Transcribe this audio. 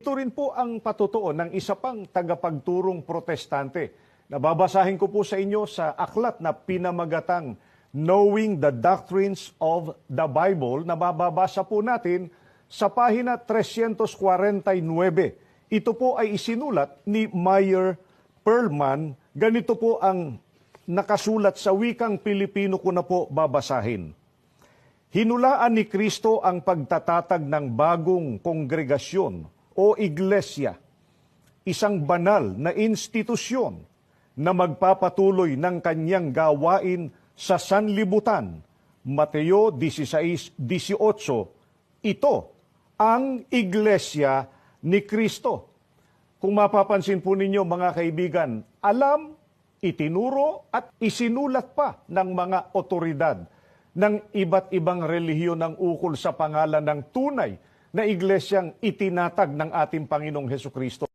Ito rin po ang patutuo ng isa pang tagapagturong protestante. Nababasahin ko po sa inyo sa aklat na pinamagatang Knowing the Doctrines of the Bible. Nababasa po natin sa pahina 349. Ito po ay isinulat ni Meyer Perlman. Ganito po ang nakasulat sa wikang Pilipino ko na po babasahin. Hinulaan ni Kristo ang pagtatatag ng bagong kongregasyon o iglesia, isang banal na institusyon na magpapatuloy ng kanyang gawain sa sanlibutan. Mateo 16:18. Ito ang iglesia ni Kristo. Kung mapapansin po ninyo mga kaibigan, alam, itinuro at isinulat pa ng mga otoridad ng iba't ibang relihiyon ng ukol sa pangalan ng tunay na iglesyang itinatag ng ating Panginoong Hesukristo.